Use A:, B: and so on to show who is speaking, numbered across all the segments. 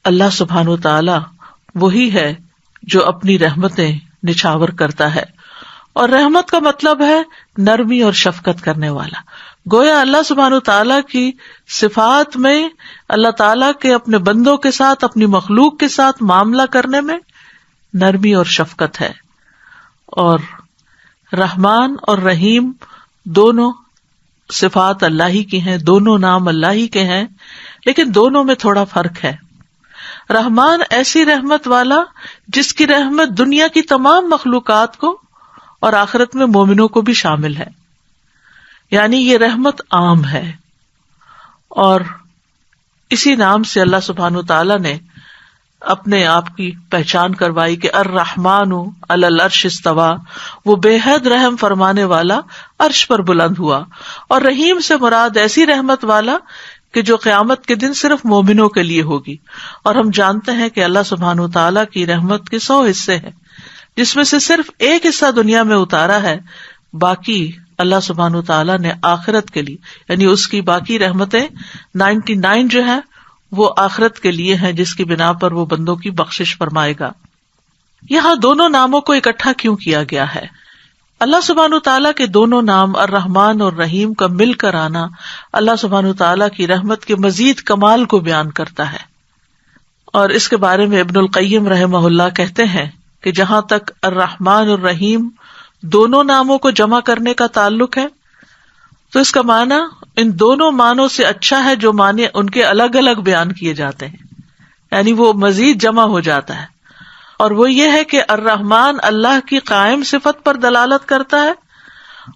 A: اللہ سبحانہ وتعالی وہی ہے جو اپنی رحمتیں نچھاور کرتا ہے، اور رحمت کا مطلب ہے نرمی اور شفقت کرنے والا. گویا اللہ سبحانہ وتعالی کی صفات میں اللہ تعالیٰ کے اپنے بندوں کے ساتھ، اپنی مخلوق کے ساتھ معاملہ کرنے میں نرمی اور شفقت ہے. اور رحمان اور رحیم دونوں صفات اللہ ہی کی ہیں، دونوں نام اللہ ہی کے ہیں، لیکن دونوں میں تھوڑا فرق ہے. رحمان ایسی رحمت والا جس کی رحمت دنیا کی تمام مخلوقات کو اور آخرت میں مومنوں کو بھی شامل ہے، یعنی یہ رحمت عام ہے. اور اسی نام سے اللہ سبحانہ وتعالیٰ نے اپنے آپ کی پہچان کروائی کہ الرحمن علی العرش استویٰ، وہ بے حد رحم فرمانے والا عرش پر بلند ہوا. اور رحیم سے مراد ایسی رحمت والا کہ جو قیامت کے دن صرف مومنوں کے لیے ہوگی. اور ہم جانتے ہیں کہ اللہ سبحانہ وتعالیٰ کی رحمت کے 100 حصے ہیں، جس میں سے صرف ایک حصہ دنیا میں اتارا ہے، باقی اللہ سبحانہ وتعالیٰ نے آخرت کے لیے، یعنی اس کی باقی رحمتیں 99 جو ہیں وہ آخرت کے لیے ہیں، جس کی بنا پر وہ بندوں کی بخشش فرمائے گا. یہاں دونوں ناموں کو اکٹھا کیوں کیا گیا ہے؟ اللہ سبحانہ وتعالیٰ کے دونوں نام الرحمن اور رحیم کا مل کر آنا اللہ سبحانہ وتعالیٰ کی رحمت کے مزید کمال کو بیان کرتا ہے. اور اس کے بارے میں ابن القیم رحمہ اللہ کہتے ہیں کہ جہاں تک الرحمن اور رحیم دونوں ناموں کو جمع کرنے کا تعلق ہے تو اس کا معنی ان دونوں معنوں سے اچھا ہے جو معنی ان کے الگ الگ بیان کیے جاتے ہیں، یعنی وہ مزید جمع ہو جاتا ہے. اور وہ یہ ہے کہ الرحمن اللہ کی قائم صفت پر دلالت کرتا ہے،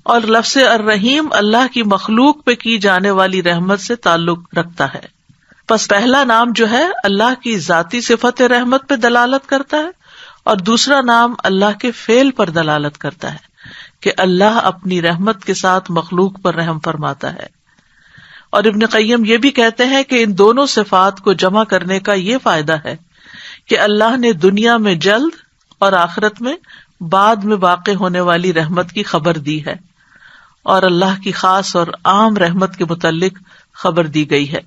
A: اور لفظ الرحیم اللہ کی مخلوق پہ کی جانے والی رحمت سے تعلق رکھتا ہے. پس پہلا نام جو ہے اللہ کی ذاتی صفت رحمت پہ دلالت کرتا ہے، اور دوسرا نام اللہ کے فعل پر دلالت کرتا ہے کہ اللہ اپنی رحمت کے ساتھ مخلوق پر رحم فرماتا ہے. اور ابن قیم یہ بھی کہتے ہیں کہ ان دونوں صفات کو جمع کرنے کا یہ فائدہ ہے کہ اللہ نے دنیا میں جلد اور آخرت میں بعد میں واقع ہونے والی رحمت کی خبر دی ہے، اور اللہ کی خاص اور عام رحمت کے متعلق خبر دی گئی ہے.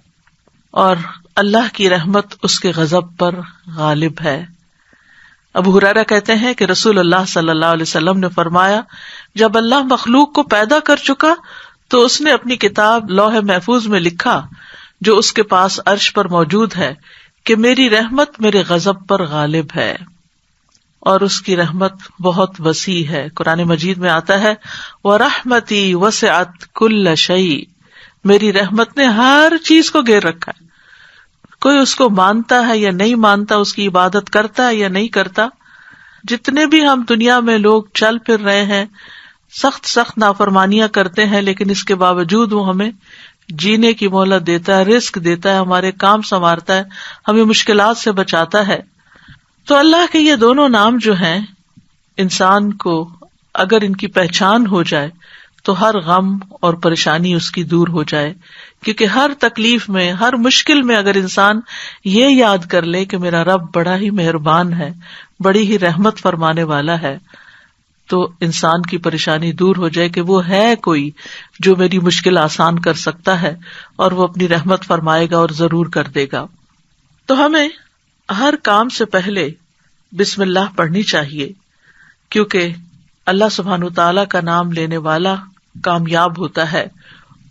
A: اور اللہ کی رحمت اس کے غضب پر غالب ہے. ابو ہریرہ کہتے ہیں کہ رسول اللہ صلی اللہ علیہ وسلم نے فرمایا، جب اللہ مخلوق کو پیدا کر چکا تو اس نے اپنی کتاب لوح محفوظ میں لکھا جو اس کے پاس عرش پر موجود ہے کہ میری رحمت میرے غضب پر غالب ہے. اور اس کی رحمت بہت وسیع ہے. قرآن مجید میں آتا ہے وَرَحْمَتِي وَسِعَتْ كُلَّ شَيْءٍ، میری رحمت نے ہر چیز کو گھیر رکھا ہے. کوئی اس کو مانتا ہے یا نہیں مانتا، اس کی عبادت کرتا ہے یا نہیں کرتا، جتنے بھی ہم دنیا میں لوگ چل پھر رہے ہیں، سخت نافرمانیاں کرتے ہیں، لیکن اس کے باوجود وہ ہمیں جینے کی مہلت دیتا ہے، رزق دیتا ہے، ہمارے کام سنوارتا ہے، ہمیں مشکلات سے بچاتا ہے. تو اللہ کے یہ دونوں نام جو ہیں، انسان کو اگر ان کی پہچان ہو جائے تو ہر غم اور پریشانی اس کی دور ہو جائے. کیونکہ ہر تکلیف میں، ہر مشکل میں اگر انسان یہ یاد کر لے کہ میرا رب بڑا ہی مہربان ہے، بڑی ہی رحمت فرمانے والا ہے، تو انسان کی پریشانی دور ہو جائے کہ وہ ہے کوئی جو میری مشکل آسان کر سکتا ہے، اور وہ اپنی رحمت فرمائے گا اور ضرور کر دے گا. تو ہمیں ہر کام سے پہلے بسم اللہ پڑھنی چاہیے، کیونکہ اللہ سبحانہ تعالیٰ کا نام لینے والا کامیاب ہوتا ہے.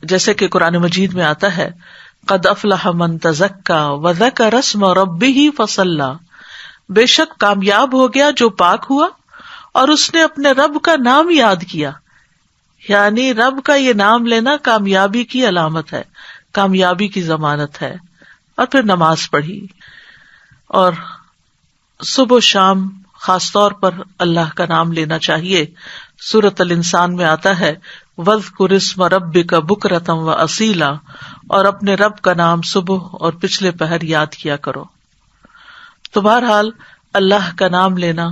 A: جیسے کہ قرآن مجید میں آتا ہے قد افلح من تزکا وذکر اسم ربہ فصلی، بے شک کامیاب ہو گیا جو پاک ہوا اور اس نے اپنے رب کا نام یاد کیا. یعنی رب کا یہ نام لینا کامیابی کی علامت ہے، کامیابی کی ضمانت ہے. اور پھر نماز پڑھی، اور صبح و شام خاص طور پر اللہ کا نام لینا چاہیے. سورۃ الانسان میں آتا ہے وَاذْكُرِ اسْمَ رَبِّكَ بُكْرَةً وَأَصِيلًا، اور اپنے رب کا نام صبح اور پچھلے پہر یاد کیا کرو. تو بہرحال اللہ کا نام لینا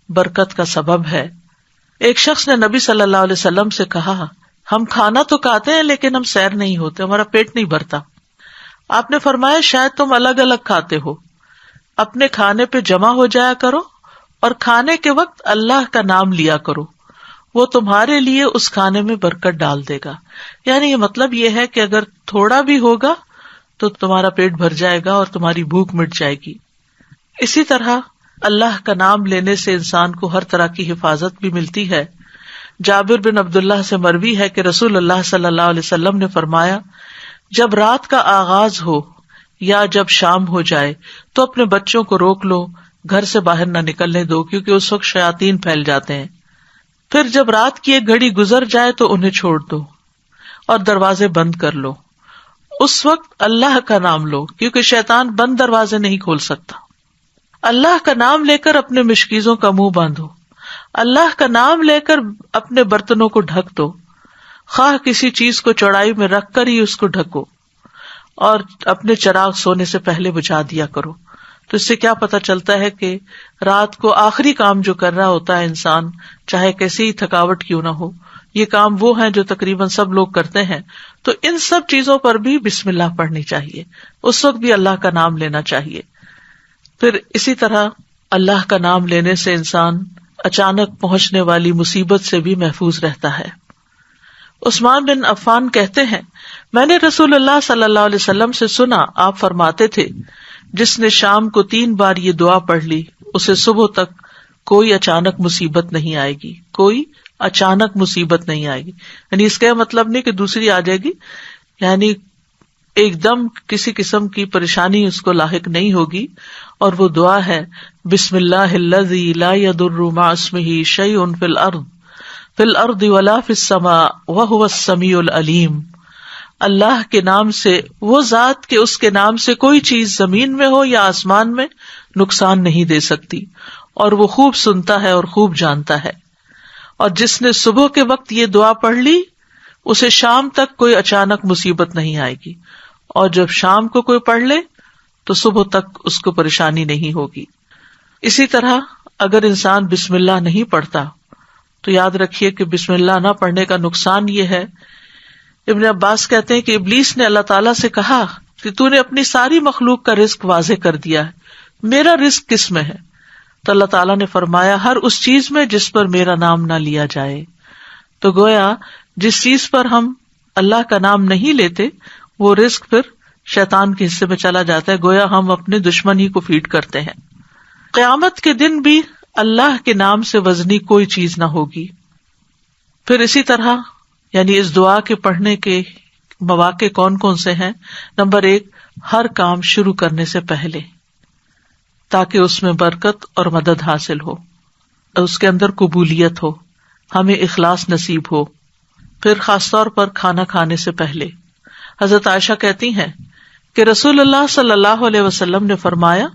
A: برکت کا سبب ہے. ایک شخص نے نبی صلی اللہ علیہ وسلم سے کہا، ہم کھانا تو کھاتے ہیں لیکن ہم سیر نہیں ہوتے، ہمارا پیٹ نہیں بھرتا. آپ نے فرمایا شاید تم الگ الگ کھاتے ہو، اپنے کھانے پہ جمع ہو جایا کرو اور کھانے کے وقت اللہ کا نام لیا کرو، وہ تمہارے لیے اس کھانے میں برکت ڈال دے گا. یعنی یہ مطلب یہ ہے کہ اگر تھوڑا بھی ہوگا تو تمہارا پیٹ بھر جائے گا اور تمہاری بھوک مٹ جائے گی۔ اسی طرح اللہ کا نام لینے سے انسان کو ہر طرح کی حفاظت بھی ملتی ہے۔ جابر بن عبداللہ سے مروی ہے کہ رسول اللہ صلی اللہ علیہ وسلم نے فرمایا، جب رات کا آغاز ہو یا جب شام ہو جائے تو اپنے بچوں کو روک لو، گھر سے باہر نہ نکلنے دو، کیونکہ اس وقت شیاطین پھیل جاتے ہیں۔ پھر جب رات کی ایک گھڑی گزر جائے تو انہیں چھوڑ دو اور دروازے بند کر لو۔ اس وقت اللہ کا نام لو، کیونکہ شیطان بند دروازے نہیں کھول سکتا۔ اللہ کا نام لے کر اپنے مشکیزوں کا منہ باندھو، اللہ کا نام لے کر اپنے برتنوں کو ڈھک دو، خواہ کسی چیز کو چوڑائی میں رکھ کر ہی اس کو ڈھکو، اور اپنے چراغ سونے سے پہلے بجھا دیا کرو۔ تو اس سے کیا پتہ چلتا ہے کہ رات کو آخری کام جو کر رہا ہوتا ہے انسان، چاہے کیسی ہی تھکاوٹ کیوں نہ ہو، یہ کام وہ ہیں جو تقریباً سب لوگ کرتے ہیں، تو ان سب چیزوں پر بھی بسم اللہ پڑھنی چاہیے، اس وقت بھی اللہ کا نام لینا چاہیے۔ پھر اسی طرح اللہ کا نام لینے سے انسان اچانک پہنچنے والی مصیبت سے بھی محفوظ رہتا ہے۔ عثمان بن عفان کہتے ہیں، میں نے رسول اللہ صلی اللہ علیہ وسلم سے سنا، آپ فرماتے تھے، جس نے شام کو 3 بار یہ دعا پڑھ لی اسے صبح تک کوئی اچانک مصیبت نہیں آئے گی، کوئی اچانک مصیبت نہیں آئے گی۔ یعنی اس کا مطلب نہیں کہ دوسری آ جائے گی، یعنی ایک دم کسی قسم کی پریشانی اس کو لاحق نہیں ہوگی۔ اور وہ دعا ہے، بسم اللہ الذی لا یضر مع اسمہ شیء فی الارض ولا فی السماء وہو السمیع العلیم۔ اللہ کے نام سے، وہ ذات کہ اس کے نام سے کوئی چیز زمین میں ہو یا آسمان میں نقصان نہیں دے سکتی، اور وہ خوب سنتا ہے اور خوب جانتا ہے۔ اور جس نے صبح کے وقت یہ دعا پڑھ لی اسے شام تک کوئی اچانک مصیبت نہیں آئے گی، اور جب شام کو کوئی پڑھ لے تو صبح تک اس کو پریشانی نہیں ہوگی۔ اسی طرح اگر انسان بسم اللہ نہیں پڑھتا تو یاد رکھیے کہ بسم اللہ نہ پڑھنے کا نقصان یہ ہے، ابن عباس کہتے ہیں کہ ابلیس نے اللہ تعالیٰ سے کہا کہ تو نے اپنی ساری مخلوق کا رزق واضح کر دیا ہے، میرا رزق کس میں ہے؟ تو اللہ تعالیٰ نے فرمایا، ہر اس چیز میں جس پر میرا نام نہ لیا جائے۔ تو گویا جس چیز پر ہم اللہ کا نام نہیں لیتے وہ رزق پھر شیطان کے حصے میں چلا جاتا ہے، گویا ہم اپنے دشمن ہی کو فیڈ کرتے ہیں۔ قیامت کے دن بھی اللہ کے نام سے وزنی کوئی چیز نہ ہوگی۔ پھر اسی طرح یعنی اس دعا کے پڑھنے کے مواقع کون کون سے ہیں؟ نمبر 1، ہر کام شروع کرنے سے پہلے، تاکہ اس میں برکت اور مدد حاصل ہو، اس کے اندر قبولیت ہو، ہمیں اخلاص نصیب ہو۔ پھر خاص طور پر کھانا کھانے سے پہلے حضرت عائشہ کہتی ہیں کہ رسول اللہ صلی اللہ علیہ وسلم نے فرمایا،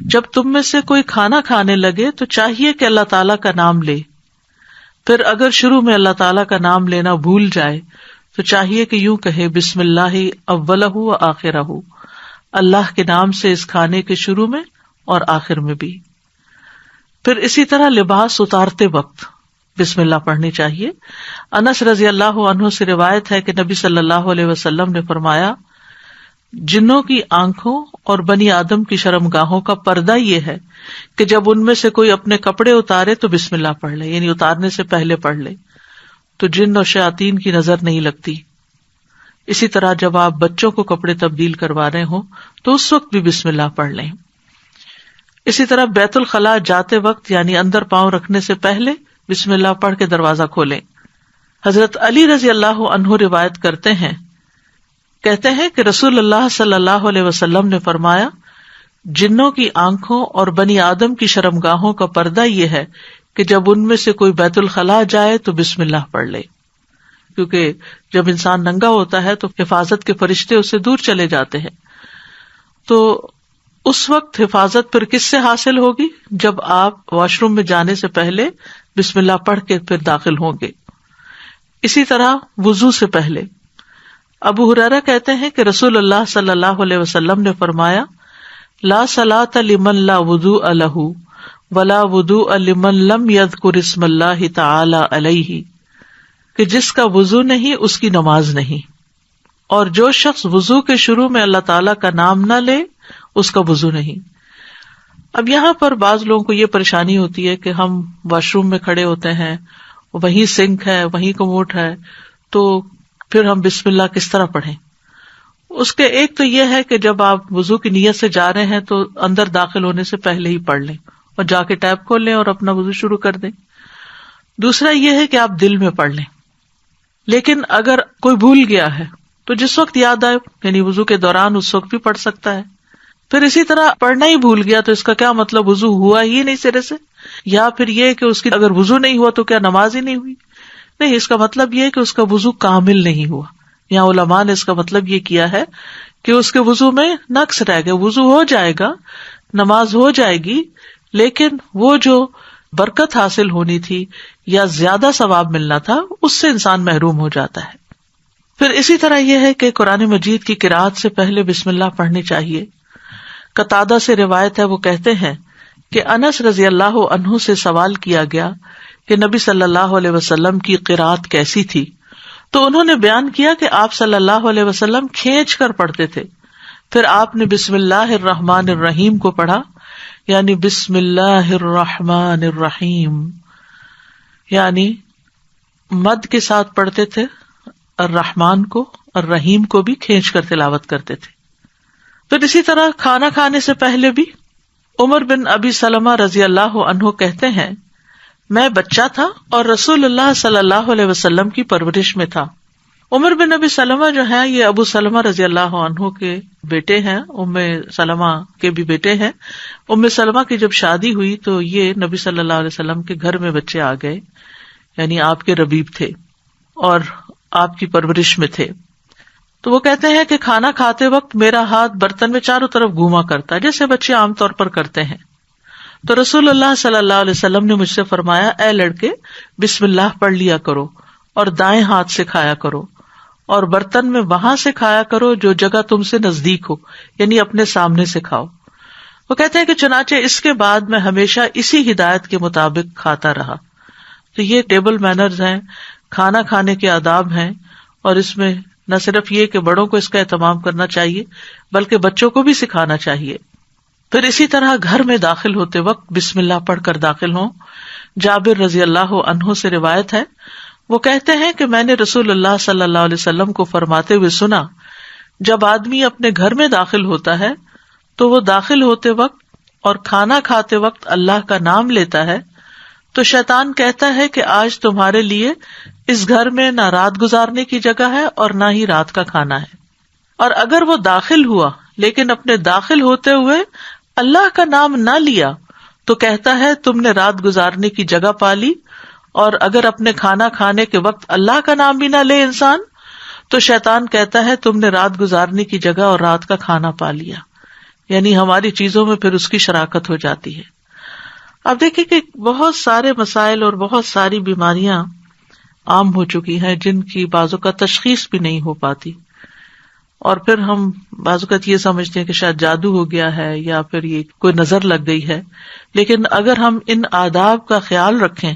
A: جب تم میں سے کوئی کھانا کھانے لگے تو چاہیے کہ اللہ تعالیٰ کا نام لے، پھر اگر شروع میں اللہ تعالیٰ کا نام لینا بھول جائے تو چاہیے کہ یوں کہے، بسم اللہ اولہ و آخرہ، اللہ کے نام سے اس کھانے کے شروع میں اور آخر میں بھی۔ پھر اسی طرح لباس اتارتے وقت بسم اللہ پڑھنی چاہیے۔ انس رضی اللہ عنہ سے روایت ہے کہ نبی صلی اللہ علیہ وسلم نے فرمایا، جنوں کی آنکھوں اور بنی آدم کی شرمگاہوں کا پردہ یہ ہے کہ جب ان میں سے کوئی اپنے کپڑے اتارے تو بسم اللہ پڑھ لے، یعنی اتارنے سے پہلے پڑھ لے، تو جن اور شیاطین کی نظر نہیں لگتی۔ اسی طرح جب آپ بچوں کو کپڑے تبدیل کروا رہے ہوں تو اس وقت بھی بسم اللہ پڑھ لیں۔ اسی طرح بیت الخلاء جاتے وقت یعنی اندر پاؤں رکھنے سے پہلے بسم اللہ پڑھ کے دروازہ کھولیں۔ حضرت علی رضی اللہ عنہ روایت کرتے ہیں، کہتے ہیں کہ رسول اللہ صلی اللہ علیہ وسلم نے فرمایا، جنوں کی آنکھوں اور بنی آدم کی شرمگاہوں کا پردہ یہ ہے کہ جب ان میں سے کوئی بیت الخلاء جائے تو بسم اللہ پڑھ لے، کیونکہ جب انسان ننگا ہوتا ہے تو حفاظت کے فرشتے اس سے دور چلے جاتے ہیں۔ تو اس وقت حفاظت پھر کس سے حاصل ہوگی؟ جب آپ واش روم میں جانے سے پہلے بسم اللہ پڑھ کے پھر داخل ہوں گے۔ اسی طرح وضو سے پہلے ابو ہریرہ کہتے ہیں کہ رسول اللہ صلی اللہ علیہ وسلم نے فرمایا، لا صلاۃ لمن لا وضوء لہ ولا وضوء لمن لم یذکر اسم اللہ تعالی علیہ، کہ جس کا وضو نہیں اس کی نماز نہیں، اور جو شخص وضو کے شروع میں اللہ تعالی کا نام نہ لے اس کا وضو نہیں۔ اب یہاں پر بعض لوگوں کو یہ پریشانی ہوتی ہے کہ ہم واش روم میں کھڑے ہوتے ہیں، وہیں سنک ہے، وہیں کموڈ ہے، تو پھر ہم بسم اللہ کس طرح پڑھیں؟ اس کے ایک تو یہ ہے کہ جب آپ وضو کی نیت سے جا رہے ہیں تو اندر داخل ہونے سے پہلے ہی پڑھ لیں اور جا کے ٹیپ کھول لیں اور اپنا وضو شروع کر دیں. دوسرا یہ ہے کہ آپ دل میں پڑھ لیں. لیکن اگر کوئی بھول گیا ہے تو جس وقت یاد آئے یعنی وضو کے دوران اس وقت بھی پڑھ سکتا ہے. پھر اسی طرح پڑھنا ہی بھول گیا تو اس کا کیا مطلب وضو ہوا ہی نہیں سرے سے, یا پھر یہ کہ اس کی اگر وضو نہیں ہوا تو کیا نماز ہی نہیں ہوئی؟ نہیں, اس کا مطلب یہ ہے کہ اس کا وضو کامل نہیں ہوا. یہاں علماء نے اس کا مطلب یہ کیا ہے کہ اس کے وضو میں نقص رہ گیا. وضو ہو جائے گا, نماز ہو جائے گی, لیکن وہ جو برکت حاصل ہونی تھی یا زیادہ ثواب ملنا تھا اس سے انسان محروم ہو جاتا ہے. پھر اسی طرح یہ ہے کہ قرآن مجید کی قرأت سے پہلے بسم اللہ پڑھنی چاہیے. قتادہ سے روایت ہے, وہ کہتے ہیں کہ انس رضی اللہ عنہ سے سوال کیا گیا کہ نبی صلی اللہ علیہ وسلم کی قرأت کیسی تھی, تو انہوں نے بیان کیا کہ آپ صلی اللہ علیہ وسلم کھینچ کر پڑھتے تھے. پھر آپ نے بسم اللہ الرحمن الرحیم کو پڑھا, یعنی بسم اللہ الرحمن الرحیم, یعنی مد کے ساتھ پڑھتے تھے الرحمن کو, الرحیم کو بھی کھینچ کر تلاوت کرتے تھے. پھر اسی طرح کھانا کھانے سے پہلے بھی عمر بن ابی سلمہ رضی اللہ عنہ کہتے ہیں, میں بچہ تھا اور رسول اللہ صلی اللہ علیہ وسلم کی پرورش میں تھا. عمر بن ابی سلمہ جو ہے یہ ابو سلمہ رضی اللہ عنہ کے بیٹے ہیں, ام سلمہ کے بھی بیٹے ہیں. ام سلمہ کی جب شادی ہوئی تو یہ نبی صلی اللہ علیہ وسلم کے گھر میں بچے آ گئے, یعنی آپ کے ربیب تھے اور آپ کی پرورش میں تھے. تو وہ کہتے ہیں کہ کھانا کھاتے وقت میرا ہاتھ برتن میں چاروں طرف گھوما کرتا جیسے بچے عام طور پر کرتے ہیں. تو رسول اللہ صلی اللہ علیہ وسلم نے مجھ سے فرمایا, اے لڑکے بسم اللہ پڑھ لیا کرو اور دائیں ہاتھ سے کھایا کرو, اور برتن میں وہاں سے کھایا کرو جو جگہ تم سے نزدیک ہو, یعنی اپنے سامنے سے کھاؤ. وہ کہتے ہیں کہ چنانچہ اس کے بعد میں ہمیشہ اسی ہدایت کے مطابق کھاتا رہا. تو یہ ٹیبل مینرز ہیں, کھانا کھانے کے آداب ہیں, اور اس میں نہ صرف یہ کہ بڑوں کو اس کا اہتمام کرنا چاہیے بلکہ بچوں کو بھی سکھانا چاہیے. پھر اسی طرح گھر میں داخل ہوتے وقت بسم اللہ پڑھ کر داخل ہوں. جابر رضی اللہ عنہ سے روایت ہے, وہ کہتے ہیں کہ میں نے رسول اللہ صلی اللہ علیہ وسلم کو فرماتے ہوئے سنا, جب آدمی اپنے گھر میں داخل ہوتا ہے تو وہ داخل ہوتے وقت اور کھانا کھاتے وقت اللہ کا نام لیتا ہے تو شیطان کہتا ہے کہ آج تمہارے لیے اس گھر میں نہ رات گزارنے کی جگہ ہے اور نہ ہی رات کا کھانا ہے. اور اگر وہ داخل ہوا لیکن اپنے داخل ہوتے ہوئے اللہ کا نام نہ لیا تو کہتا ہے تم نے رات گزارنے کی جگہ پا لی, اور اگر اپنے کھانا کھانے کے وقت اللہ کا نام بھی نہ لے انسان تو شیطان کہتا ہے تم نے رات گزارنے کی جگہ اور رات کا کھانا پا لیا. یعنی ہماری چیزوں میں پھر اس کی شراکت ہو جاتی ہے. اب دیکھیں کہ بہت سارے مسائل اور بہت ساری بیماریاں عام ہو چکی ہیں جن کی بعض اوقات تشخیص بھی نہیں ہو پاتی, اور پھر ہم بعض اوقات یہ سمجھتے ہیں کہ شاید جادو ہو گیا ہے یا پھر یہ کوئی نظر لگ گئی ہے. لیکن اگر ہم ان آداب کا خیال رکھیں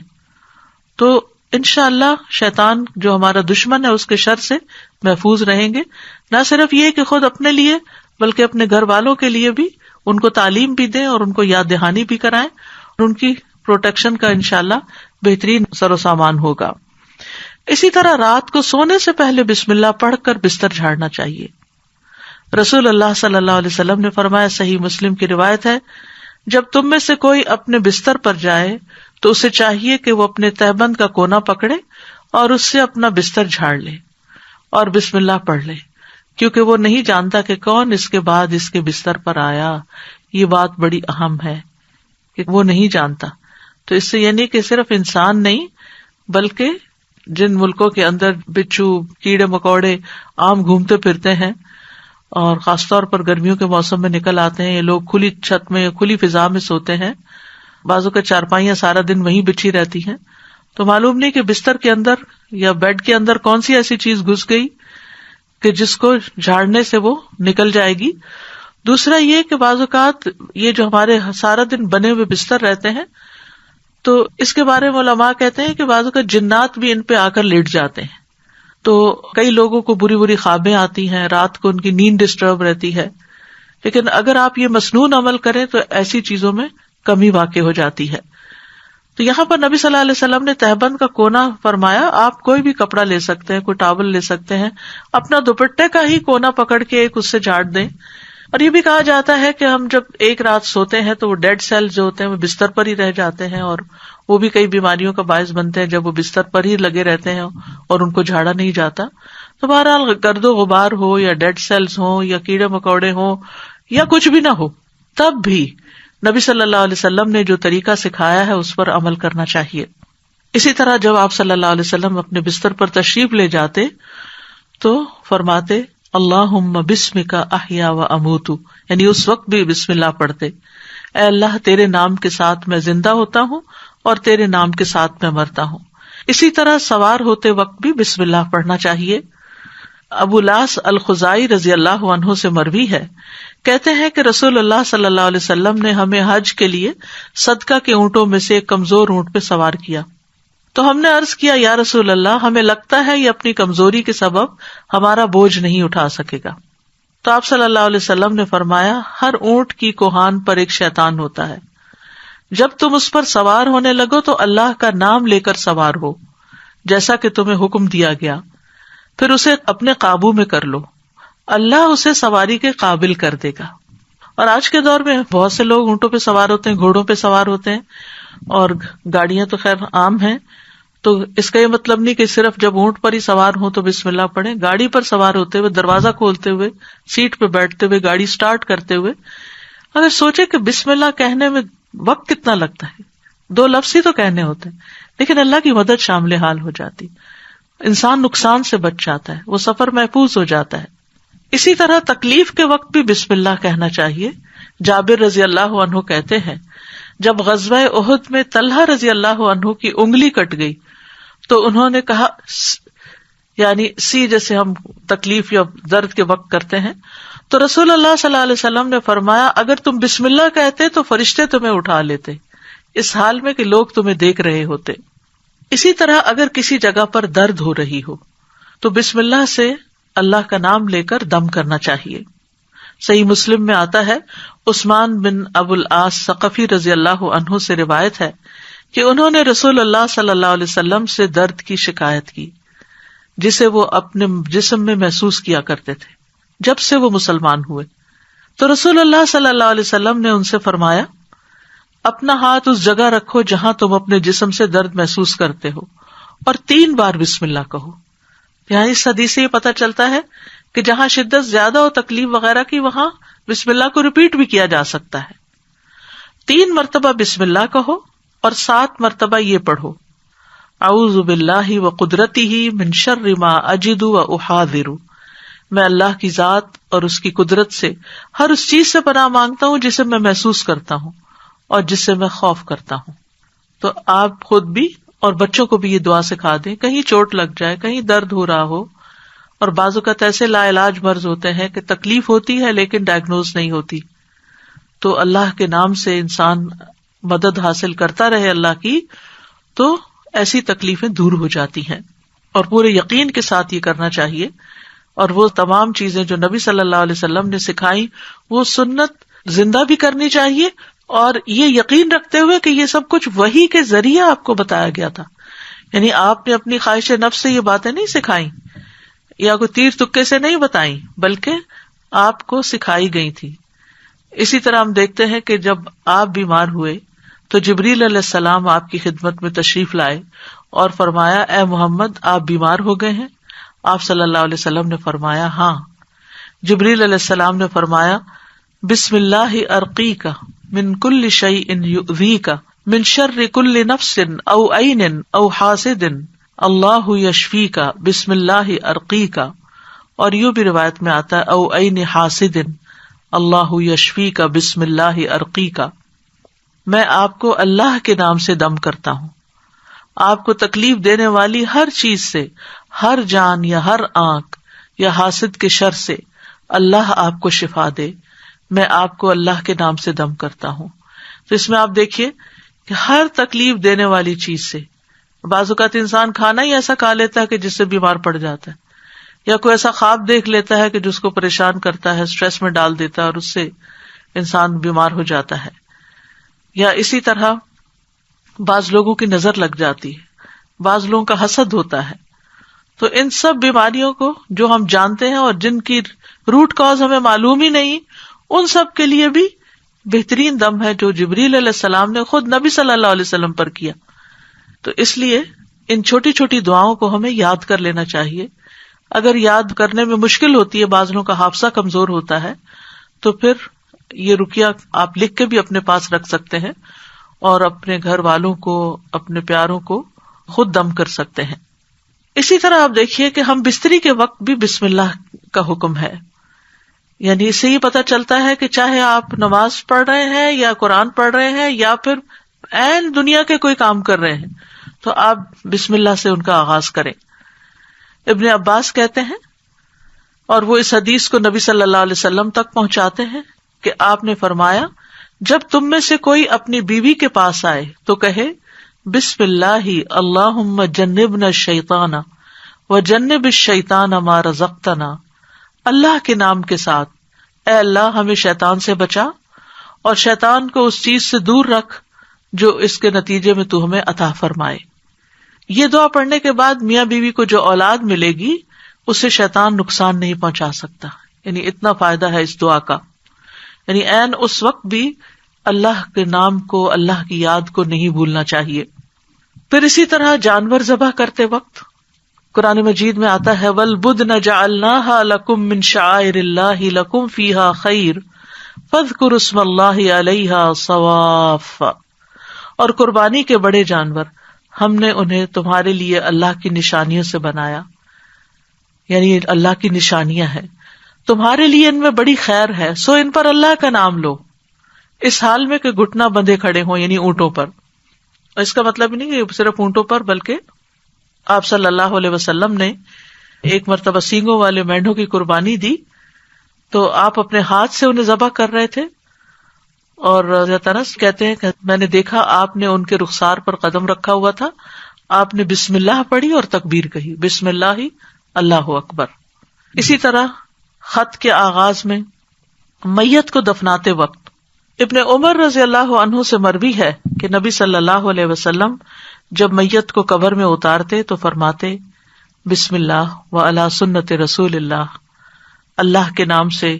A: تو انشاءاللہ شیطان جو ہمارا دشمن ہے اس کے شر سے محفوظ رہیں گے. نہ صرف یہ کہ خود اپنے لیے بلکہ اپنے گھر والوں کے لیے بھی ان کو تعلیم بھی دیں اور ان کو یاد دہانی بھی کرائیں, اور ان کی پروٹیکشن کا انشاءاللہ بہترین سر و سامان ہوگا. اسی طرح رات کو سونے سے پہلے بسم اللہ پڑھ کر بستر جھاڑنا چاہیے. رسول اللہ صلی اللہ علیہ وسلم نے فرمایا, صحیح مسلم کی روایت ہے, جب تم میں سے کوئی اپنے بستر پر جائے تو اسے چاہیے کہ وہ اپنے تہبند کا کونا پکڑے اور اس سے اپنا بستر جھاڑ لے اور بسم اللہ پڑھ لے, کیونکہ وہ نہیں جانتا کہ کون اس کے بعد اس کے بستر پر آیا. یہ بات بڑی اہم ہے کہ وہ نہیں جانتا. تو اس سے یہ نہیں کہ صرف انسان نہیں بلکہ جن ملکوں کے اندر بچھو کیڑے مکوڑے عام گھومتے پھرتے ہیں اور خاص طور پر گرمیوں کے موسم میں نکل آتے ہیں, یہ لوگ کھلی چھت میں کھلی فضا میں سوتے ہیں, بازو کے چارپائیاں سارا دن وہیں بچھی رہتی ہیں, تو معلوم نہیں کہ بستر کے اندر یا بیڈ کے اندر کون سی ایسی چیز گھس گئی کہ جس کو جھاڑنے سے وہ نکل جائے گی. دوسرا یہ کہ بعض اوقات یہ جو ہمارے سارا دن بنے ہوئے بستر رہتے ہیں تو اس کے بارے میں علماء کہتے ہیں کہ بعض اوقات جنات بھی ان پہ آ کر لیٹ جاتے ہیں. تو کئی لوگوں کو بری بری خوابیں آتی ہیں, رات کو ان کی نیند ڈسٹرب رہتی ہے. لیکن اگر آپ یہ مسنون عمل کریں تو ایسی چیزوں میں کمی واقع ہو جاتی ہے. تو یہاں پر نبی صلی اللہ علیہ وسلم نے تہبند کا کونا فرمایا. آپ کوئی بھی کپڑا لے سکتے ہیں, کوئی ٹاول لے سکتے ہیں, اپنا دوپٹے کا ہی کونا پکڑ کے ایک اس سے جھاڑ دیں. اور یہ بھی کہا جاتا ہے کہ ہم جب ایک رات سوتے ہیں تو وہ ڈیڈ سیل جو ہوتے ہیں وہ بستر پر ہی رہ جاتے ہیں, اور وہ بھی کئی بیماریوں کا باعث بنتے ہیں جب وہ بستر پر ہی لگے رہتے ہیں اور ان کو جھاڑا نہیں جاتا. تو بہرحال گرد و غبار ہو یا ڈیڈ سیلز ہوں یا کیڑے مکوڑے ہوں یا کچھ بھی نہ ہو, تب بھی نبی صلی اللہ علیہ وسلم نے جو طریقہ سکھایا ہے اس پر عمل کرنا چاہیے. اسی طرح جب آپ صلی اللہ علیہ وسلم اپنے بستر پر تشریف لے جاتے تو فرماتے اللہم بسمک احیا و اموت, یعنی اس وقت بھی بسم اللہ پڑھتے, اے اللہ تیرے نام کے ساتھ میں زندہ ہوتا ہوں اور تیرے نام کے ساتھ میں مرتا ہوں. اسی طرح سوار ہوتے وقت بھی بسم اللہ پڑھنا چاہیے. ابو لاس الخزائی رضی اللہ عنہ سے مروی ہے, کہتے ہیں کہ رسول اللہ صلی اللہ علیہ وسلم نے ہمیں حج کے لیے صدقہ کے اونٹوں میں سے ایک کمزور اونٹ پہ سوار کیا. تو ہم نے عرض کیا یا رسول اللہ, ہمیں لگتا ہے یہ اپنی کمزوری کے سبب ہمارا بوجھ نہیں اٹھا سکے گا. تو آپ صلی اللہ علیہ وسلم نے فرمایا ہر اونٹ کی کوہان پر ایک شیطان ہوتا ہے, جب تم اس پر سوار ہونے لگو تو اللہ کا نام لے کر سوار ہو جیسا کہ تمہیں حکم دیا گیا, پھر اسے اپنے قابو میں کر لو, اللہ اسے سواری کے قابل کر دے گا. اور آج کے دور میں بہت سے لوگ اونٹوں پہ سوار ہوتے ہیں, گھوڑوں پہ سوار ہوتے ہیں, اور گاڑیاں تو خیر عام ہیں. تو اس کا یہ مطلب نہیں کہ صرف جب اونٹ پر ہی سوار ہوں تو بسم اللہ پڑھیں. گاڑی پر سوار ہوتے ہوئے, دروازہ کھولتے ہوئے, سیٹ پہ بیٹھتے ہوئے, گاڑی سٹارٹ کرتے ہوئے اگر سوچے کہ بسم اللہ کہنے میں وقت کتنا لگتا ہے, 2 لفظ ہی تو کہنے ہوتے ہیں, لیکن اللہ کی مدد شامل حال ہو جاتی, انسان نقصان سے بچ جاتا ہے, وہ سفر محفوظ ہو جاتا ہے. اسی طرح تکلیف کے وقت بھی بسم اللہ کہنا چاہیے. جابر رضی اللہ عنہ کہتے ہیں جب غزوہ احد میں طلحہ رضی اللہ عنہ کی انگلی کٹ گئی تو انہوں نے کہا, یعنی سی جیسے ہم تکلیف یا درد کے وقت کرتے ہیں, تو رسول اللہ صلی اللہ علیہ وسلم نے فرمایا اگر تم بسم اللہ کہتے تو فرشتے تمہیں اٹھا لیتے, اس حال میں کہ لوگ تمہیں دیکھ رہے ہوتے. اسی طرح اگر کسی جگہ پر درد ہو رہی ہو تو بسم اللہ سے اللہ کا نام لے کر دم کرنا چاہیے. صحیح مسلم میں آتا ہے عثمان بن ابو العاص ثقفی رضی اللہ عنہ سے روایت ہے کہ انہوں نے رسول اللہ صلی اللہ علیہ وسلم سے درد کی شکایت کی جسے وہ اپنے جسم میں محسوس کیا کرتے تھے جب سے وہ مسلمان ہوئے. تو رسول اللہ صلی اللہ علیہ وسلم نے ان سے فرمایا اپنا ہاتھ اس جگہ رکھو جہاں تم اپنے جسم سے درد محسوس کرتے ہو اور 3 بار بسم اللہ کہو. یہاں اس حدیث سے یہ پتہ چلتا ہے کہ جہاں شدت زیادہ ہو, تکلیف وغیرہ کی, وہاں بسم اللہ کو ریپیٹ بھی کیا جا سکتا ہے. 3 مرتبہ بسم اللہ کہو اور 7 مرتبہ یہ پڑھو اعوذ باللہ و قدرتہ من شر ما اجد و احاذر, میں اللہ کی ذات اور اس کی قدرت سے ہر اس چیز سے پناہ مانگتا ہوں جسے میں محسوس کرتا ہوں اور جس سے میں خوف کرتا ہوں. تو آپ خود بھی اور بچوں کو بھی یہ دعا سکھا دیں, کہیں چوٹ لگ جائے, کہیں درد ہو رہا ہو, اور بعض اوقات ایسے لا علاج مرض ہوتے ہیں کہ تکلیف ہوتی ہے لیکن ڈائگنوز نہیں ہوتی, تو اللہ کے نام سے انسان مدد حاصل کرتا رہے اللہ کی, تو ایسی تکلیفیں دور ہو جاتی ہیں. اور پورے یقین کے ساتھ یہ کرنا چاہیے, اور وہ تمام چیزیں جو نبی صلی اللہ علیہ وسلم نے سکھائی وہ سنت زندہ بھی کرنی چاہیے, اور یہ یقین رکھتے ہوئے کہ یہ سب کچھ وحی کے ذریعے آپ کو بتایا گیا تھا. یعنی آپ نے اپنی خواہش نفس سے یہ باتیں نہیں سکھائیں یا کوئی تیر تکے سے نہیں بتائیں, بلکہ آپ کو سکھائی گئی تھی. اسی طرح ہم دیکھتے ہیں کہ جب آپ بیمار ہوئے تو جبریل علیہ السلام آپ کی خدمت میں تشریف لائے اور فرمایا اے محمد آپ بیمار ہو گئے ہیں؟ آپ صلی اللہ علیہ وسلم نے فرمایا ہاں. جبریل علیہ السلام نے فرمایا بسم اللہ ارقیک من کل شیء یؤذیک من شر کل نفس او عین او حاسد اللہ یشفیک بسم اللہ ارقیک. اور یوں بھی روایت میں آتا ہے او عین حاسد اللہ یشفیک بسم اللہ ارقیک. میں آپ کو اللہ کے نام سے دم کرتا ہوں, آپ کو تکلیف دینے والی ہر چیز سے, ہر جان یا ہر آنکھ یا حاسد کے شر سے اللہ آپ کو شفا دے, میں آپ کو اللہ کے نام سے دم کرتا ہوں. تو اس میں آپ دیکھیے کہ ہر تکلیف دینے والی چیز سے, بعض اوقات انسان کھانا ہی ایسا کھا لیتا ہے کہ جس سے بیمار پڑ جاتا ہے, یا کوئی ایسا خواب دیکھ لیتا ہے کہ جس کو پریشان کرتا ہے, اسٹریس میں ڈال دیتا ہے اور اس سے انسان بیمار ہو جاتا ہے. یا اسی طرح بعض لوگوں کی نظر لگ جاتی ہے، بعض لوگوں کا حسد ہوتا ہے. تو ان سب بیماریوں کو جو ہم جانتے ہیں اور جن کی روٹ کاز ہمیں معلوم ہی نہیں، ان سب کے لیے بھی بہترین دم ہے جو جبریل علیہ السلام نے خود نبی صلی اللہ علیہ وسلم پر کیا. تو اس لیے ان چھوٹی چھوٹی دعاؤں کو ہمیں یاد کر لینا چاہیے. اگر یاد کرنے میں مشکل ہوتی ہے، بعض لوگوں کا حافظہ کمزور ہوتا ہے، تو پھر یہ رقیہ آپ لکھ کے بھی اپنے پاس رکھ سکتے ہیں اور اپنے گھر والوں کو، اپنے پیاروں کو خود دم کر سکتے ہیں. اسی طرح آپ دیکھیے کہ ہم بستری کے وقت بھی بسم اللہ کا حکم ہے. یعنی اس سے یہ پتہ چلتا ہے کہ چاہے آپ نماز پڑھ رہے ہیں یا قرآن پڑھ رہے ہیں یا پھر عین دنیا کے کوئی کام کر رہے ہیں، تو آپ بسم اللہ سے ان کا آغاز کریں. ابن عباس کہتے ہیں، اور وہ اس حدیث کو نبی صلی اللہ علیہ وسلم تک پہنچاتے ہیں کہ آپ نے فرمایا، جب تم میں سے کوئی اپنی بیوی کے پاس آئے تو کہے بسم اللہ اللہم جنبنا الشیطان وجنب الشیطان ما رزقتنا. اللہ کے نام کے ساتھ، اے اللہ ہمیں شیطان سے بچا اور شیطان کو اس چیز سے دور رکھ جو اس کے نتیجے میں تو ہمیں عطا فرمائے. یہ دعا پڑھنے کے بعد میاں بیوی کو جو اولاد ملے گی اسے شیطان نقصان نہیں پہنچا سکتا. یعنی اتنا فائدہ ہے اس دعا کا. یعنی عین اس وقت بھی اللہ کے نام کو، اللہ کی یاد کو نہیں بھولنا چاہیے. پھر اسی طرح جانور ذبح کرتے وقت قرآن مجید میں آتا ہے وَالْبُدْنَ جَعَلْنَاهَا لَكُم مِّن شَعَائِرِ اللَّهِ لَكُم فِيهَا خَيْرٌ فَاذْكُرُوا اسْمَ اللَّهِ عَلَيْهَا صَوَافَّ. اور قربانی کے بڑے جانور ہم نے انہیں تمہارے لیے اللہ کی نشانیوں سے بنایا. یعنی اللہ کی نشانیاں ہیں، تمہارے لیے ان میں بڑی خیر ہے، سو ان پر اللہ کا نام لو، اس حال میں کہ گھٹنا بندھے کھڑے ہوں، یعنی اونٹوں پر. اس کا مطلب نہیں کہ صرف اونٹوں پر، بلکہ آپ صلی اللہ علیہ وسلم نے ایک مرتبہ سینگوں والے مینڈوں کی قربانی دی تو آپ اپنے ہاتھ سے انہیں ذبح کر رہے تھے، اور حضرت انس کہتے ہیں کہ میں نے دیکھا آپ نے ان کے رخسار پر قدم رکھا ہوا تھا، آپ نے بسم اللہ پڑھی اور تکبیر کہی، بسم اللہ اللہ اکبر. اسی طرح خط کے آغاز میں، میت کو دفناتے وقت ابن عمر رضی اللہ عنہ سے مروی ہے کہ نبی صلی اللہ علیہ وسلم جب میت کو قبر میں اتارتے تو فرماتے بسم اللہ وعلی سنت رسول اللہ، اللہ کے نام سے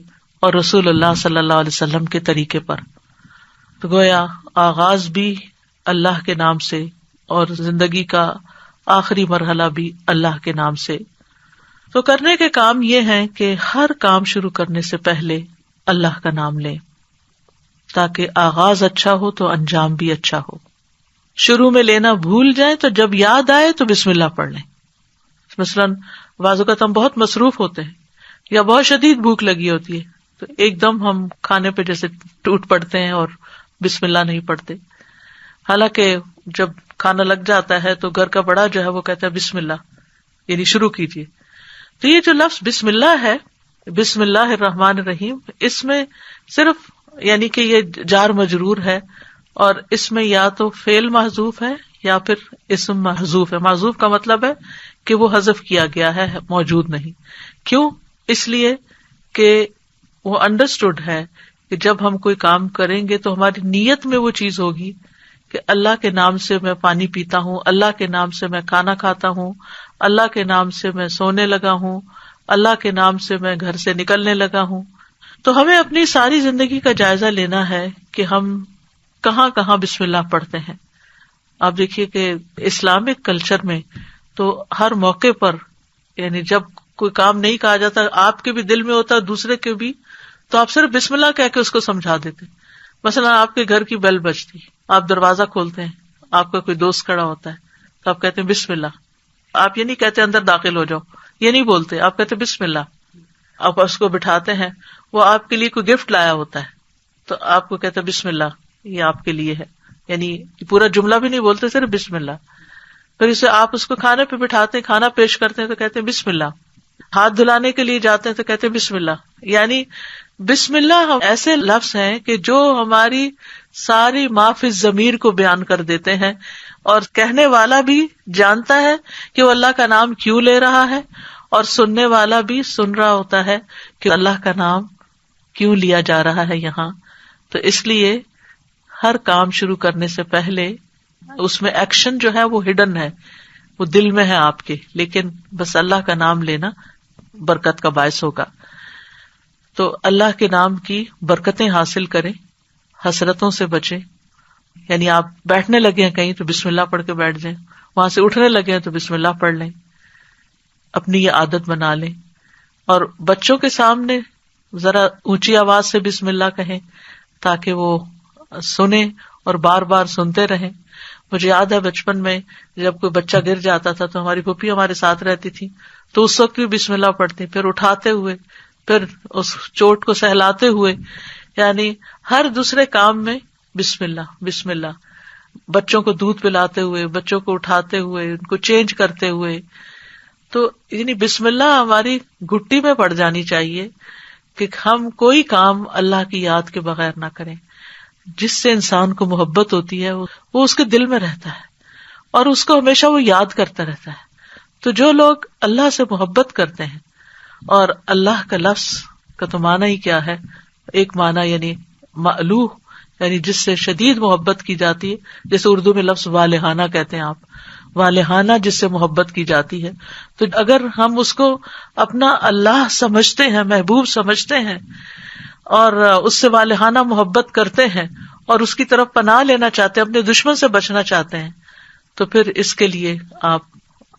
A: اور رسول اللہ صلی اللہ علیہ وسلم کے طریقے پر. تو گویا آغاز بھی اللہ کے نام سے اور زندگی کا آخری مرحلہ بھی اللہ کے نام سے. تو کرنے کے کام یہ ہیں کہ ہر کام شروع کرنے سے پہلے اللہ کا نام لیں، تاکہ آغاز اچھا ہو تو انجام بھی اچھا ہو. شروع میں لینا بھول جائیں تو جب یاد آئے تو بسم اللہ پڑھ لیں. مثلاً بعض اوقات ہم بہت مصروف ہوتے ہیں یا بہت شدید بھوک لگی ہوتی ہے تو ایک دم ہم کھانے پہ جیسے ٹوٹ پڑتے ہیں اور بسم اللہ نہیں پڑھتے. حالانکہ جب کھانا لگ جاتا ہے تو گھر کا بڑا جو ہے وہ کہتا ہے بسم اللہ، یعنی شروع کیجیے. تو یہ جو لفظ بسم اللہ ہے، بسم اللہ الرحمن الرحیم، اس میں صرف یعنی کہ یہ جار مجرور ہے، اور اس میں یا تو فعل محذوف ہے یا پھر اسم محذوف ہے. محذوف کا مطلب ہے کہ وہ حذف کیا گیا ہے، موجود نہیں. کیوں؟ اس لیے کہ وہ انڈرسٹوڈ ہے کہ جب ہم کوئی کام کریں گے تو ہماری نیت میں وہ چیز ہوگی کہ اللہ کے نام سے میں پانی پیتا ہوں، اللہ کے نام سے میں کھانا کھاتا ہوں، اللہ کے نام سے میں سونے لگا ہوں، اللہ کے نام سے میں گھر سے نکلنے لگا ہوں. تو ہمیں اپنی ساری زندگی کا جائزہ لینا ہے کہ ہم کہاں کہاں بسم اللہ پڑھتے ہیں. آپ دیکھیے کہ اسلامک کلچر میں تو ہر موقع پر، یعنی جب کوئی کام نہیں کہا جاتا، آپ کے بھی دل میں ہوتا ہے دوسرے کے بھی، تو آپ صرف بسم اللہ کہہ کے اس کو سمجھا دیتے. مثلا آپ کے گھر کی بیل بجتی، آپ دروازہ کھولتے ہیں، آپ کا کوئی دوست کھڑا ہوتا ہے تو آپ کہتے ہیں بسم اللہ. آپ یہ نہیں کہتے اندر داخل ہو جاؤ، یہ نہیں بولتے، آپ کہتے بسم اللہ. آپ اس کو بٹھاتے ہیں، وہ آپ کے لیے کوئی گفٹ لایا ہوتا ہے تو آپ کو کہتے بسم اللہ، یہ آپ کے لیے ہے. یعنی پورا جملہ بھی نہیں بولتے، صرف بسم اللہ. پھر اسے آپ اس کو کھانے پہ بٹھاتے ہیں، کھانا پیش کرتے ہیں تو کہتے ہیں بسم اللہ. ہاتھ دھلانے کے لیے جاتے ہیں تو کہتے ہیں بسم اللہ. یعنی بسم اللہ ایسے لفظ ہیں کہ جو ہماری ساری ما فی الضمیر کو بیان کر دیتے ہیں، اور کہنے والا بھی جانتا ہے کہ وہ اللہ کا نام کیوں لے رہا ہے، اور سننے والا بھی سن رہا ہوتا ہے کہ اللہ کا نام کیوں لیا جا رہا ہے یہاں. تو اس لیے ہر کام شروع کرنے سے پہلے اس میں ایکشن جو ہے وہ ہڈن ہے، وہ دل میں ہے آپ کے، لیکن بس اللہ کا نام لینا برکت کا باعث ہوگا. تو اللہ کے نام کی برکتیں حاصل کریں، حسرتوں سے بچیں. یعنی آپ بیٹھنے لگے ہیں کہیں تو بسم اللہ پڑھ کے بیٹھ جائیں، وہاں سے اٹھنے لگے ہیں تو بسم اللہ پڑھ لیں، اپنی یہ عادت بنا لیں. اور بچوں کے سامنے ذرا اونچی آواز سے بسم اللہ کہیں تاکہ وہ سنیں اور بار بار سنتے رہیں. مجھے یاد ہے بچپن میں جب کوئی بچہ گر جاتا تھا تو ہماری پھوپھی ہمارے ساتھ رہتی تھی، تو اس وقت بھی بسم اللہ پڑھتی، پھر اٹھاتے ہوئے، پھر اس چوٹ کو سہلاتے ہوئے، یعنی ہر دوسرے کام میں بسم اللہ بسم اللہ. بچوں کو دودھ پلاتے ہوئے، بچوں کو اٹھاتے ہوئے، ان کو چینج کرتے ہوئے. تو یعنی بسم اللہ ہماری گھٹی میں پڑ جانی چاہیے کہ ہم کوئی کام اللہ کی یاد کے بغیر نہ کریں. جس سے انسان کو محبت ہوتی ہے وہ اس کے دل میں رہتا ہے اور اس کو ہمیشہ وہ یاد کرتا رہتا ہے. تو جو لوگ اللہ سے محبت کرتے ہیں، اور اللہ کا لفظ کا تو معنی ہی کیا ہے، ایک معنی یعنی مألوہ، یعنی جس سے شدید محبت کی جاتی ہے، جیسے اردو میں لفظ والہانہ کہتے ہیں آپ، والہانہ جس سے محبت کی جاتی ہے. تو اگر ہم اس کو اپنا اللہ سمجھتے ہیں، محبوب سمجھتے ہیں، اور اس سے والہانہ محبت کرتے ہیں، اور اس کی طرف پناہ لینا چاہتے ہیں، اپنے دشمن سے بچنا چاہتے ہیں، تو پھر اس کے لیے آپ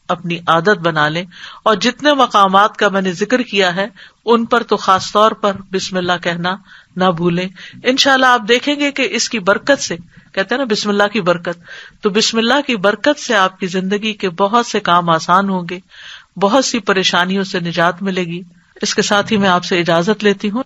A: اپنی عادت بنا لیں. اور جتنے مقامات کا میں نے ذکر کیا ہے ان پر تو خاص طور پر بسم اللہ کہنا نہ بھولیں. انشاءاللہ آپ دیکھیں گے کہ اس کی برکت سے، کہتے ہیں نا بسم اللہ کی برکت، تو بسم اللہ کی برکت سے آپ کی زندگی کے بہت سے کام آسان ہوں گے، بہت سی پریشانیوں سے نجات ملے گی. اس کے ساتھ ہی میں آپ سے اجازت لیتی ہوں.